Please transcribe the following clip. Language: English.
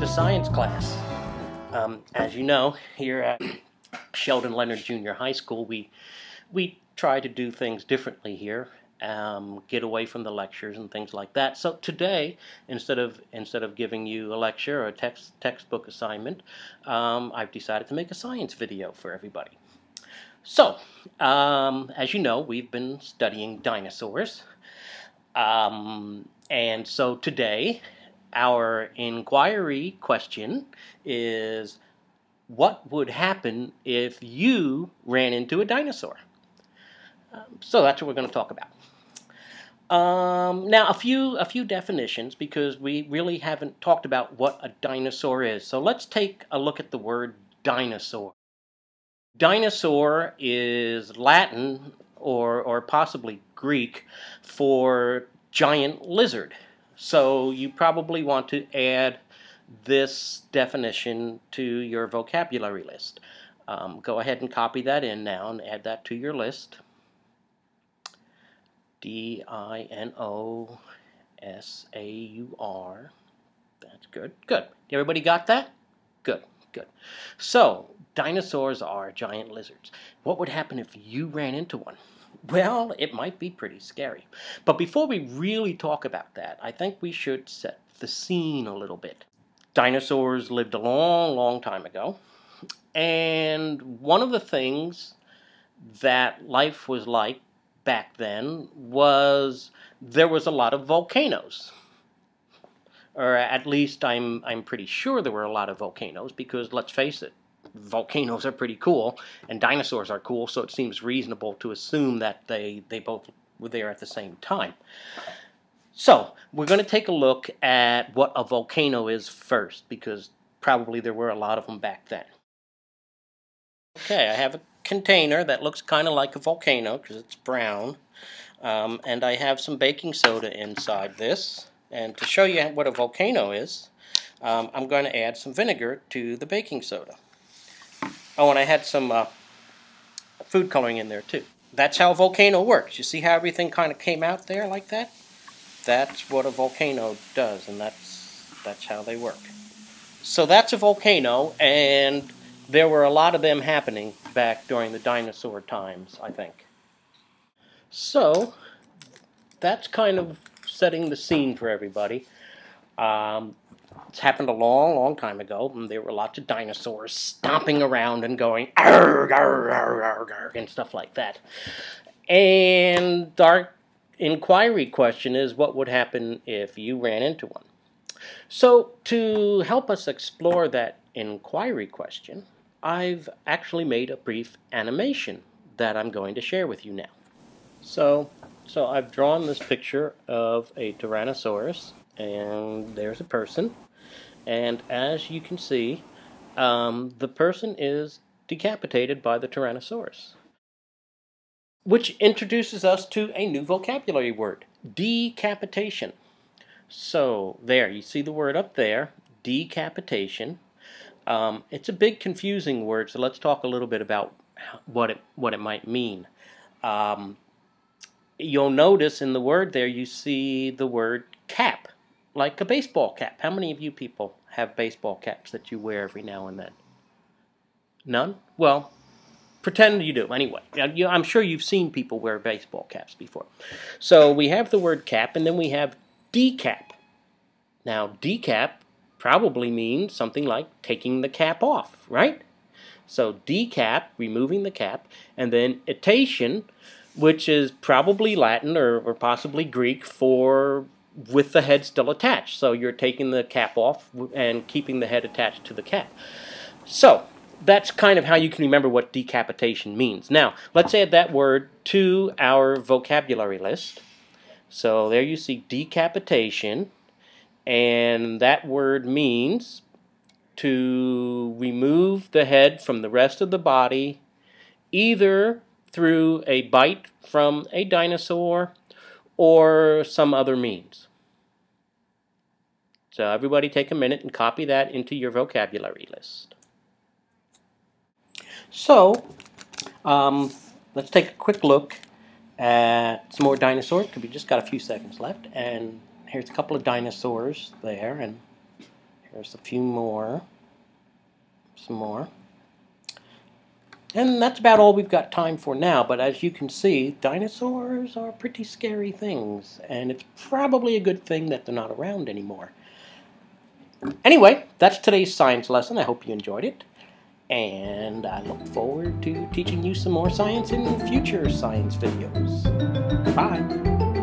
to science class. As you know, here at Sheldon Leonard Junior High School, we try to do things differently here, get away from the lectures and things like that. So today, instead of giving you a lecture or a textbook assignment, I've decided to make a science video for everybody. So, as you know, we've been studying dinosaurs, and so today our inquiry question is, what would happen if you ran into a dinosaur? So that's what we're going to talk about. Now, a few definitions, because we really haven't talked about what a dinosaur is. So let's take a look at the word dinosaur. Dinosaur is Latin or possibly Greek for giant lizard. So you probably want to add this definition to your vocabulary list. Go ahead and copy that in now and add that to your list. D-I-N-O-S-A-U-R. That's good. Good. Everybody got that? Good. Good. So, dinosaurs are giant lizards. What would happen if you ran into one? Well, it might be pretty scary. But before we really talk about that, I think we should set the scene a little bit. Dinosaurs lived a long, long time ago. And one of the things that life was like back then was there was a lot of volcanoes. Or at least I'm pretty sure there were a lot of volcanoes, because let's face it, volcanoes are pretty cool and dinosaurs are cool, so it seems reasonable to assume that they both were there at the same time. So we're going to take a look at what a volcano is first, because probably there were a lot of them back then. Okay, I have a container that looks kind of like a volcano because it's brown, and I have some baking soda inside this. And to show you what a volcano is, I'm going to add some vinegar to the baking soda. Oh, and I had some food coloring in there too. That's how a volcano works. You see how everything kind of came out there like that? That's what a volcano does, and that's how they work. So that's a volcano, and there were a lot of them happening back during the dinosaur times, I think. So that's kind of setting the scene for everybody. It's happened a long, long time ago, and there were lots of dinosaurs stomping around and going arg, arg, arg, arg, arg, and stuff like that. And our inquiry question is, what would happen if you ran into one? So to help us explore that inquiry question, I've actually made a brief animation that I'm going to share with you now. So I've drawn this picture of a Tyrannosaurus, and there's a person. And as you can see, the person is decapitated by the Tyrannosaurus, which introduces us to a new vocabulary word, decapitation. So there, you see the word up there, decapitation. It's a big confusing word, so let's talk a little bit about what it might mean. You'll notice in the word there you see the word cap, like a baseball cap. How many of you people have baseball caps that you wear every now and then? None? Well, pretend you do. Anyway, I'm sure you've seen people wear baseball caps before. So we have the word cap, and then we have decap. Now, decap probably means something like taking the cap off, right? So decap, removing the cap, and then itation, which is probably Latin or possibly Greek for with the head still attached. So you're taking the cap off and keeping the head attached to the cap. So that's kind of how you can remember what decapitation means. Now, let's add that word to our vocabulary list. So there you see decapitation, and that word means to remove the head from the rest of the body, either through a bite from a dinosaur or some other means. So everybody take a minute and copy that into your vocabulary list. So let's take a quick look at some more dinosaurs, because we just got a few seconds left. And here's a couple of dinosaurs there, and There's a few more. Some more. And that's about all we've got time for now, but as you can see, dinosaurs are pretty scary things, and it's probably a good thing that they're not around anymore. Anyway, that's today's science lesson. I hope you enjoyed it, and I look forward to teaching you some more science in future science videos. Bye!